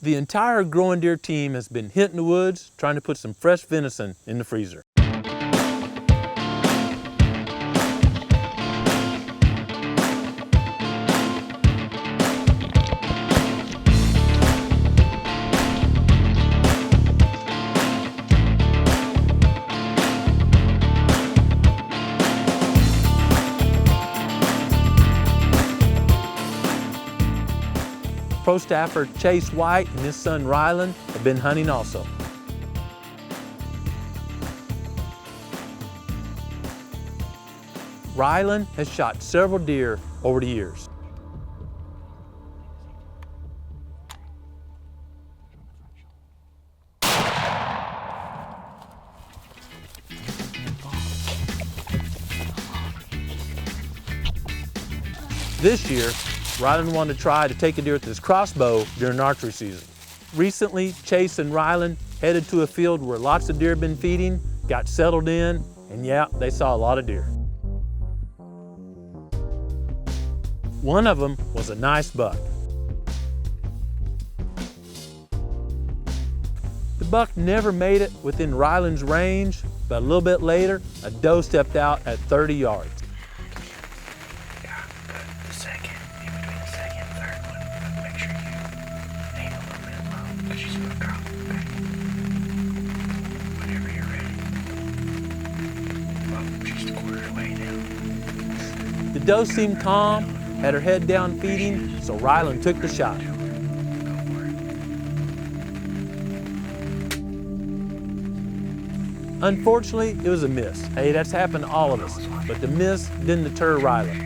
The entire Growing Deer team has been hitting the woods trying to put some fresh venison in the freezer. Pro staffer Chase White and his son Rylan have been hunting also. Rylan has shot several deer over the years. This year, Rylan wanted to try to take a deer with his crossbow during archery season. Recently, Chase and Rylan headed to a field where lots of deer had been feeding, got settled in, and yeah, they saw a lot of deer. One of them was a nice buck. The buck never made it within Rylan's range, but a little bit later, a doe stepped out at 30 yards. The doe seemed calm, had her head down feeding, so Rylan took the shot. Unfortunately, it was a miss. Hey, that's happened to all of us, but the miss didn't deter Rylan.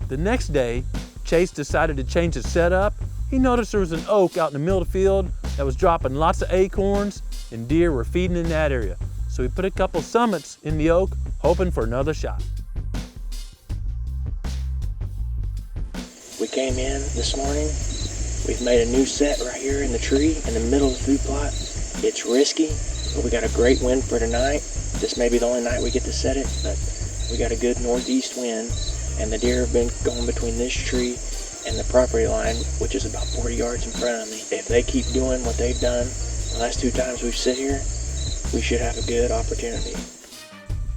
The next day, Chase decided to change his setup. He noticed there was an oak out in the middle of the field that was dropping lots of acorns, and deer were feeding in that area. So he put a couple summits in the oak, hoping for another shot. We came in this morning. We've made a new set right here in the tree in the middle of the food plot. It's risky, but we got a great wind for tonight. This may be the only night we get to set it, but we got a good northeast wind, and the deer have been going between this tree and the property line, which is about 40 yards in front of me. If they keep doing what they've done the last 2 times we've sit here, we should have a good opportunity.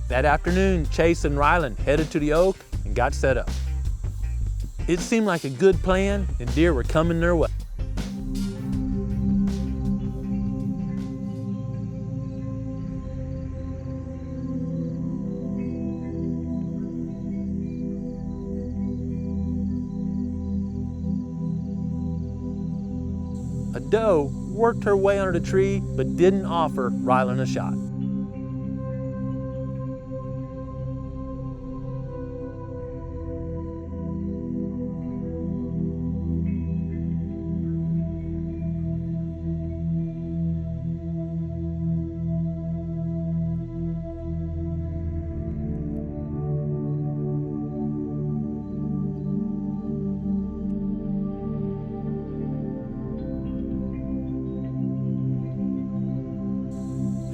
That afternoon, Chase and Rylan headed to the oak and got set up. It seemed like a good plan, and deer were coming their way. A doe worked her way under the tree, but didn't offer Rylan a shot.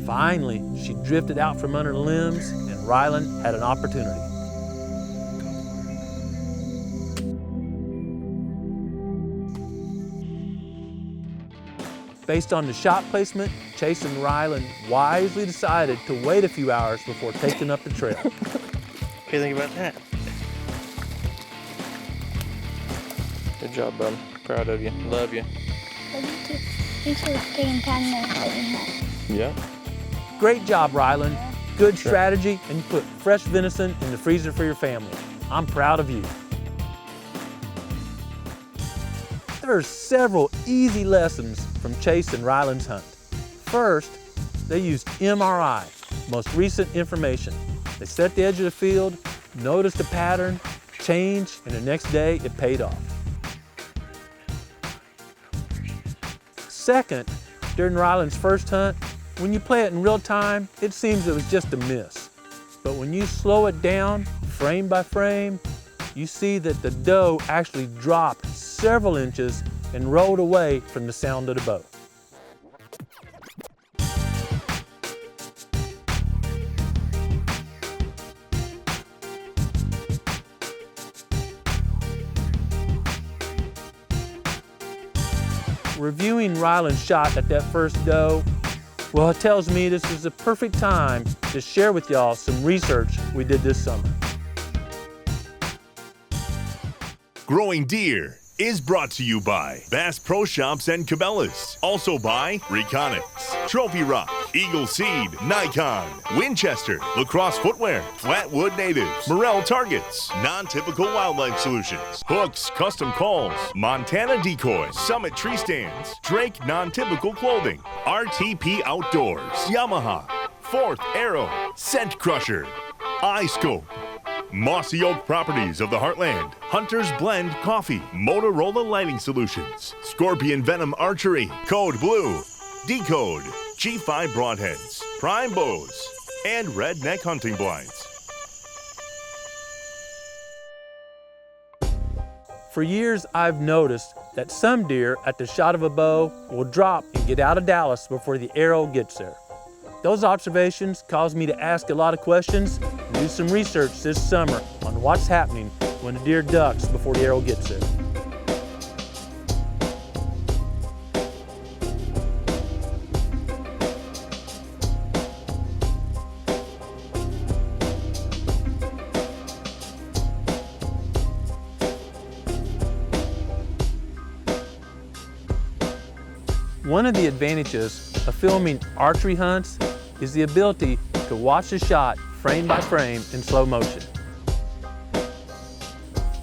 Finally, she drifted out from under the limbs, and Rylan had an opportunity. Based on the shot placement, Chase and Rylan wisely decided to wait a few hours before taking up the trail. What do you think about that? Good job, bud. Proud of you. Love you. Thanks for taking time to let me hunt. Yeah. Great job, Rylan. Good strategy, and you put fresh venison in the freezer for your family. I'm proud of you. There are several easy lessons from Chase and Rylan's hunt. First, they used MRI, most recent information. They set the edge of the field, noticed a pattern, changed, and the next day it paid off. Second, during Rylan's first hunt, when you play it in real time, it seems it was just a miss. But when you slow it down, frame by frame, you see that the doe actually dropped several inches and rolled away from the sound of the bow. Reviewing Ryland's shot at that first doe, well, it tells me this is the perfect time to share with y'all some research we did this summer. Growing Deer is brought to you by Bass Pro Shops and Cabela's. Also by Reconics, Trophy Rock, Eagle Seed, Nikon, Winchester, Lacrosse Footwear, Flatwood Natives, Morel Targets, Non-Typical Wildlife Solutions, Hooks Custom Calls, Montana Decoys, Summit Tree Stands, Drake Non-Typical Clothing, RTP Outdoors, Yamaha, Fourth Arrow, Scent Crusher, iScope, Mossy Oak Properties of the Heartland, Hunter's Blend Coffee, Motorola Lighting Solutions, Scorpion Venom Archery, Code Blue, Decode, G5 Broadheads, Prime Bows, and Redneck Hunting Blinds. For years, I've noticed that some deer at the shot of a bow will drop and get out of Dallas before the arrow gets there. Those observations caused me to ask a lot of questions and do some research this summer on what's happening when a deer ducks before the arrow gets there. One of the advantages of filming archery hunts is the ability to watch the shot frame by frame in slow motion.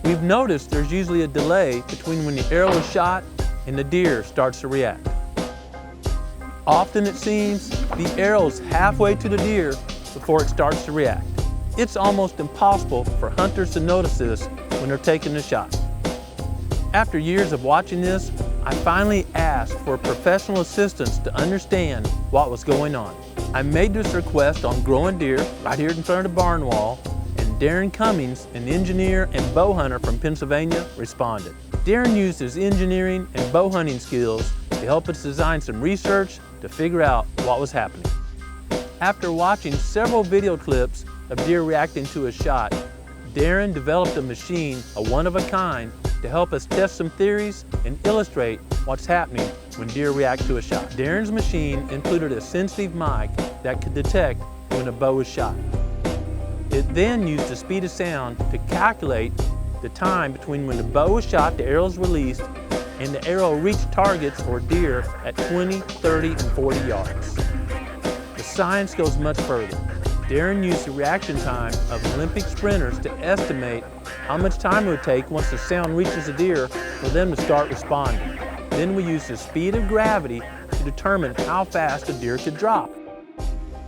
We've noticed there's usually a delay between when the arrow is shot and the deer starts to react. Often it seems the arrow's halfway to the deer before it starts to react. It's almost impossible for hunters to notice this when they're taking the shot. After years of watching this, I finally asked for professional assistance to understand what was going on. I made this request on Growing Deer, right here in front of the barn wall, and Darren Cummings, an engineer and bow hunter from Pennsylvania, responded. Darren used his engineering and bow hunting skills to help us design some research to figure out what was happening. After watching several video clips of deer reacting to a shot, Darren developed a machine, a one-of-a-kind, to help us test some theories and illustrate what's happening when deer react to a shot. Darren's machine included a sensitive mic that could detect when a bow is shot. It then used the speed of sound to calculate the time between when the bow is shot, the arrow is released, and the arrow reached targets or deer at 20, 30, and 40 yards. The science goes much further. Darren used the reaction time of Olympic sprinters to estimate how much time it would take once the sound reaches a deer for them to start responding. Then we used the speed of gravity to determine how fast a deer could drop.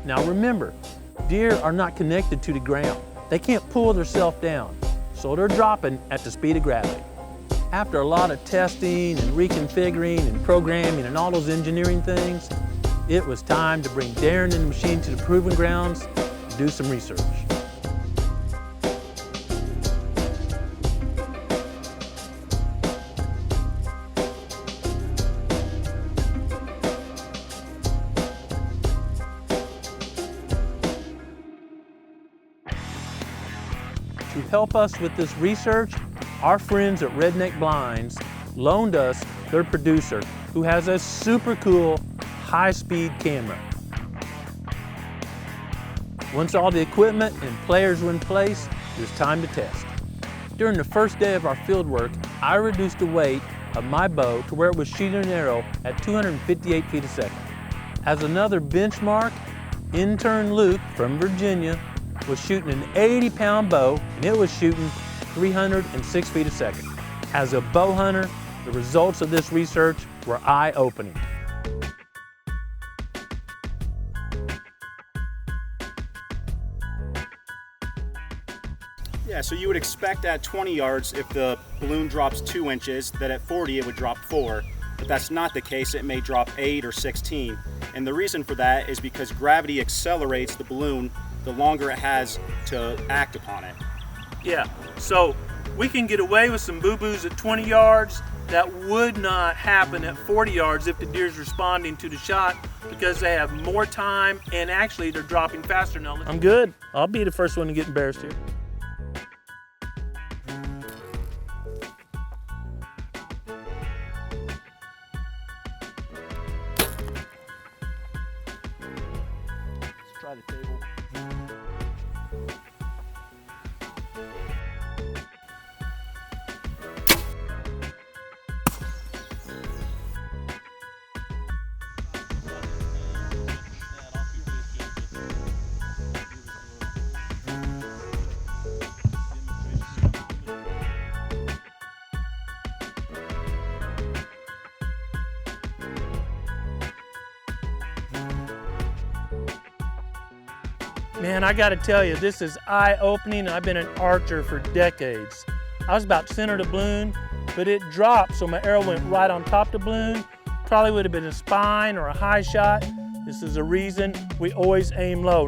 Now remember, deer are not connected to the ground. They can't pull themselves down, so they're dropping at the speed of gravity. After a lot of testing and reconfiguring and programming and all those engineering things, it was time to bring Darren and the machine to the proving grounds and do some research. To help us with this research, our friends at Redneck Blinds loaned us their producer, who has a super cool high-speed camera. Once all the equipment and players were in place, it was time to test. During the first day of our field work, I reduced the weight of my bow to where it was shooting an arrow at 258 feet a second. As another benchmark, intern Luke from Virginia was shooting an 80-pound bow, and it was shooting 306 feet a second. As a bow hunter, the results of this research were eye-opening. Yeah, so you would expect at 20 yards, if the balloon drops 2 inches, that at 40 it would drop 4, but that's not the case. It may drop 8 or 16. And the reason for that is because gravity accelerates the balloon the longer it has to act upon it. Yeah, so we can get away with some boo-boos at 20 yards that would not happen at 40 yards if the deer's responding to the shot, because they have more time and actually they're dropping faster now. I'm good. I'll be the first one to get embarrassed here. Man, I gotta tell you, this is eye-opening, and I've been an archer for decades. I was about center to balloon, but it dropped, so my arrow went right on top of the balloon. Probably would have been a spine or a high shot. This is the reason we always aim low.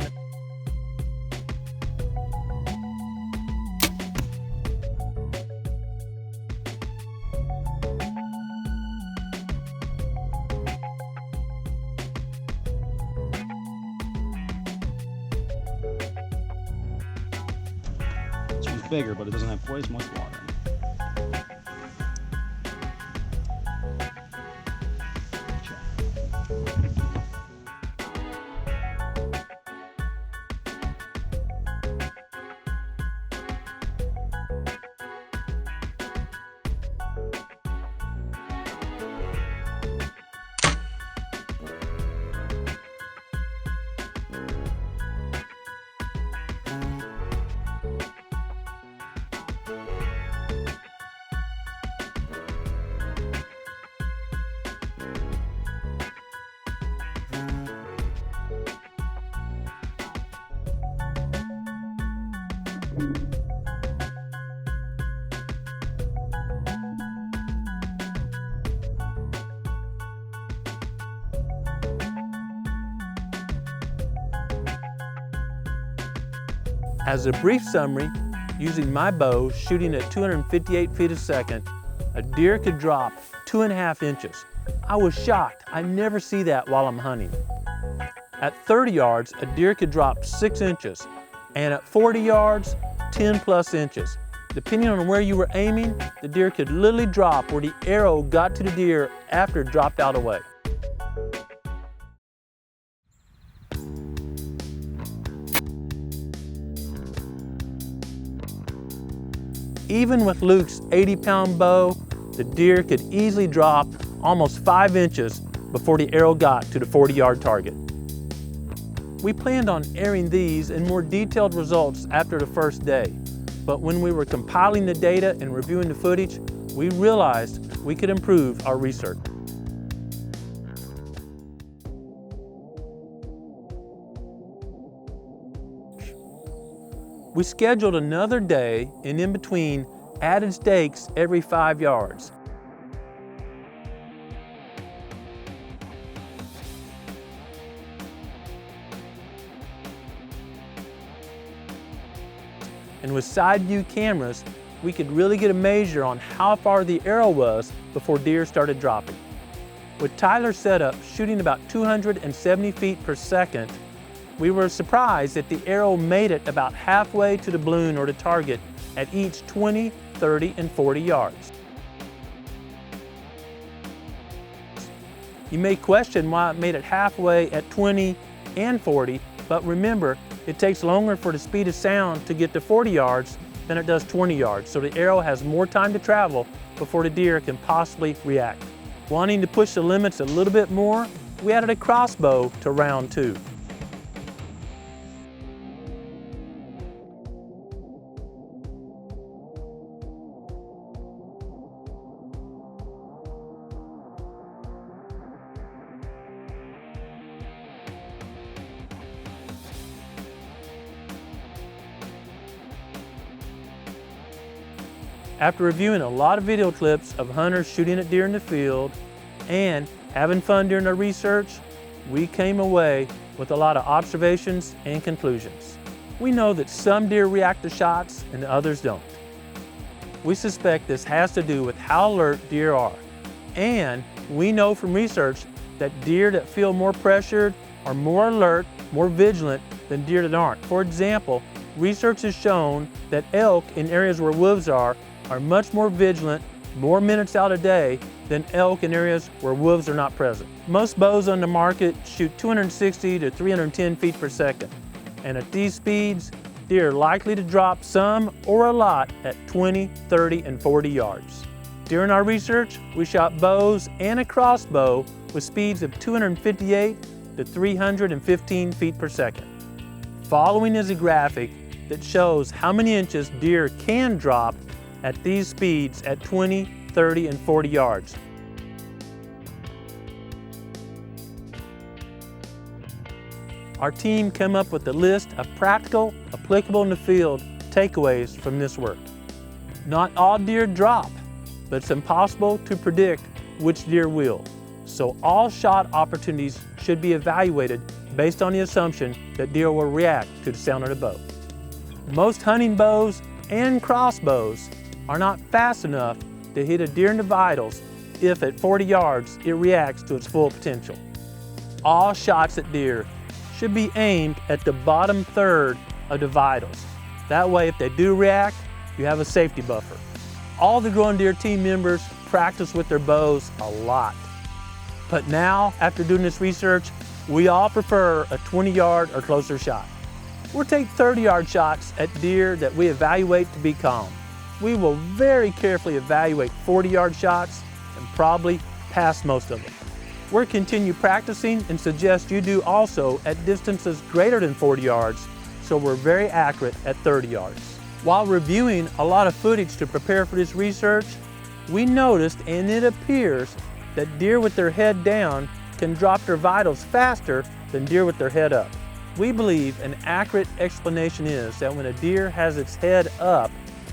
This one's bigger, but it doesn't have quite as much water in it. As a brief summary, using my bow shooting at 258 feet a second, a deer could drop 2.5 inches. I was shocked. I never see that while I'm hunting. At 30 yards, a deer could drop 6 inches, and at 40 yards, 10 plus inches. Depending on where you were aiming, the deer could literally drop where the arrow got to the deer after it dropped out away. Even with Luke's 80-pound bow, the deer could easily drop almost 5 inches before the arrow got to the 40-yard target. We planned on airing these in more detailed results after the first day, but when we were compiling the data and reviewing the footage, we realized we could improve our research. We scheduled another day, and in between, added stakes every 5 yards. And with side view cameras, we could really get a measure on how far the arrow was before deer started dropping. With Tyler's setup shooting about 270 feet per second, we were surprised that the arrow made it about halfway to the balloon or the target at each 20, 30, and 40 yards. You may question why it made it halfway at 20 and 40, but remember, it takes longer for the speed of sound to get to 40 yards than it does 20 yards, so the arrow has more time to travel before the deer can possibly react. Wanting to push the limits a little bit more, we added a crossbow to round 2. After reviewing a lot of video clips of hunters shooting at deer in the field and having fun during our research, we came away with a lot of observations and conclusions. We know that some deer react to shots and others don't. We suspect this has to do with how alert deer are. And we know from research that deer that feel more pressured are more alert, more vigilant than deer that aren't. For example, research has shown that elk in areas where wolves are much more vigilant, more minutes out a day than elk in areas where wolves are not present. Most bows on the market shoot 260 to 310 feet per second. And at these speeds, deer are likely to drop some or a lot at 20, 30, and 40 yards. During our research, we shot bows and a crossbow with speeds of 258 to 315 feet per second. Following is a graphic that shows how many inches deer can drop at these speeds at 20, 30, and 40 yards. our team came up with a list of practical, applicable in the field takeaways from this work. Not all deer drop, but it's impossible to predict which deer will. So all shot opportunities should be evaluated based on the assumption that deer will react to the sound of the bow. Most hunting bows and crossbows are not fast enough to hit a deer in the vitals if at 40 yards it reacts to its full potential. All shots at deer should be aimed at the bottom third of the vitals. That way, if they do react, you have a safety buffer. All the Growing Deer team members practice with their bows a lot. But now, after doing this research, we all prefer a 20-yard or closer shot. We'll take 30-yard shots at deer that we evaluate to be calm. We will very carefully evaluate 40-yard shots and probably pass most of them. We'll continue practicing and suggest you do also at distances greater than 40 yards, so we're very accurate at 30 yards. While reviewing a lot of footage to prepare for this research, we noticed, and it appears, that deer with their head down can drop their vitals faster than deer with their head up. We believe an accurate explanation is that when a deer has its head up,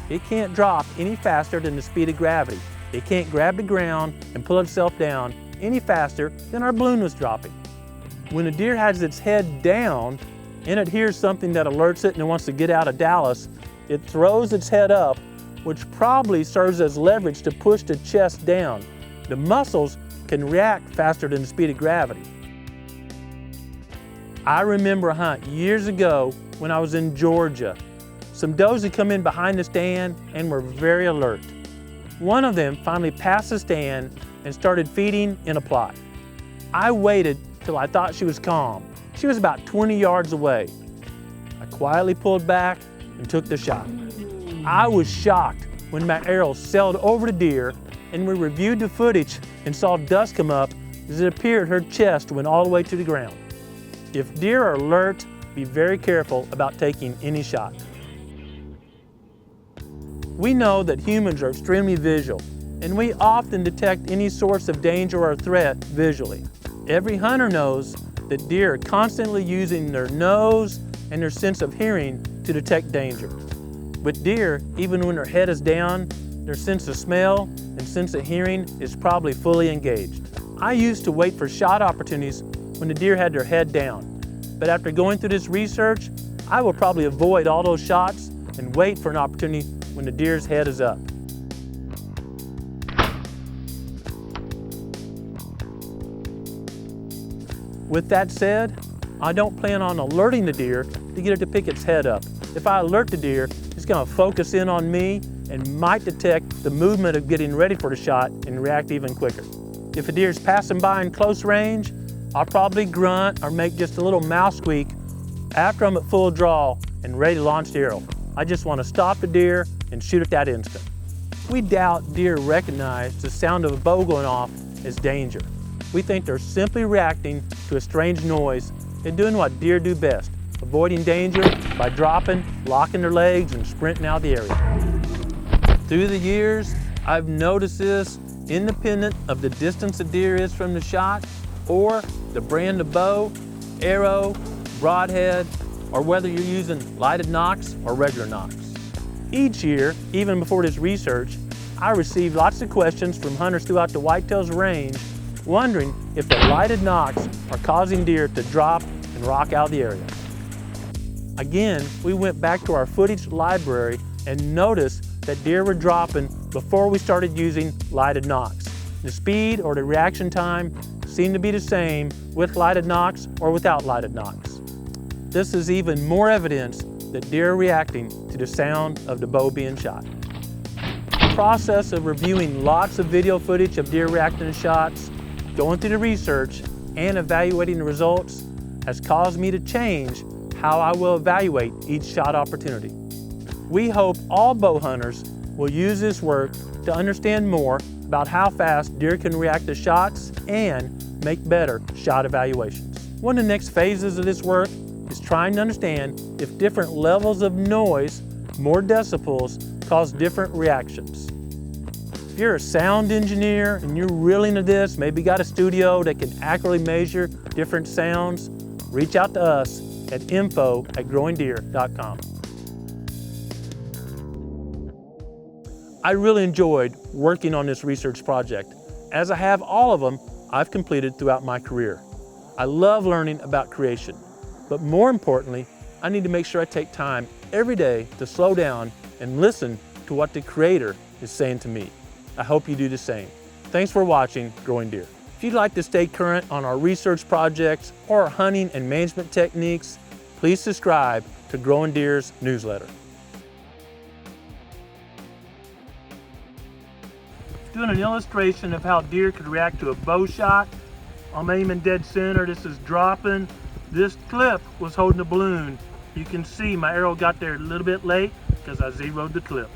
it can't drop any faster than the speed of gravity. It can't grab the ground and pull itself down any faster than our balloon was dropping. When a deer has its head down and it hears something that alerts it and it wants to get out of Dallas, it throws its head up, which probably serves as leverage to push the chest down. The muscles can react faster than the speed of gravity. I remember a hunt years ago when I was in Georgia. Some does had come in behind the stand and were very alert. One of them finally passed the stand and started feeding in a plot. I waited till I thought she was calm. She was about 20 yards away. I quietly pulled back and took the shot. I was shocked when my arrow sailed over the deer and we reviewed the footage and saw dust come up as it appeared her chest went all the way to the ground. If deer are alert, be very careful about taking any shot. We know that humans are extremely visual, and we often detect any source of danger or threat visually. Every hunter knows that deer are constantly using their nose and their sense of hearing to detect danger. With deer, even when their head is down, their sense of smell and sense of hearing is probably fully engaged. I used to wait for shot opportunities when the deer had their head down, but after going through this research, I will probably avoid all those shots and wait for an opportunity when the deer's head is up. With that said, I don't plan on alerting the deer to get it to pick its head up. If I alert the deer, it's going to focus in on me and might detect the movement of getting ready for the shot and react even quicker. If a deer is passing by in close range, I'll probably grunt or make just a little mouth squeak after I'm at full draw and ready to launch the arrow. I just want to stop the deer and shoot at that instant. We doubt deer recognize the sound of a bow going off as danger. We think they're simply reacting to a strange noise and doing what deer do best, avoiding danger by dropping, locking their legs, and sprinting out of the area. Through the years, I've noticed this independent of the distance a deer is from the shot or the brand of bow, arrow, broadhead, or whether you're using lighted nocks or regular nocks. Each year, even before this research, I receive lots of questions from hunters throughout the whitetails range wondering if the lighted nocks are causing deer to drop and rock out of the area. Again, we went back to our footage library and noticed that deer were dropping before we started using lighted nocks. The speed or the reaction time seemed to be the same with lighted nocks or without lighted nocks. This is even more evidence that deer are reacting to the sound of the bow being shot. The process of reviewing lots of video footage of deer reacting to shots, going through the research, and evaluating the results has caused me to change how I will evaluate each shot opportunity. We hope all bow hunters will use this work to understand more about how fast deer can react to shots and make better shot evaluations. One of the next phases of this work is trying to understand if different levels of noise, more decibels, cause different reactions. If you're a sound engineer and you're really into this, maybe got a studio that can accurately measure different sounds, reach out to us at info@growingdeer.com. I really enjoyed working on this research project. As I have all of them I've completed throughout my career. I love learning about creation, but more importantly, I need to make sure I take time every day to slow down and listen to what the Creator is saying to me. I hope you do the same. Thanks for watching Growing Deer. If you'd like to stay current on our research projects or our hunting and management techniques, please subscribe to Growing Deer's newsletter. Doing an illustration of how deer could react to a bow shot. I'm aiming dead center, this is dropping. This clip was holding a balloon. You can see my arrow got there a little bit late because I zeroed the clip.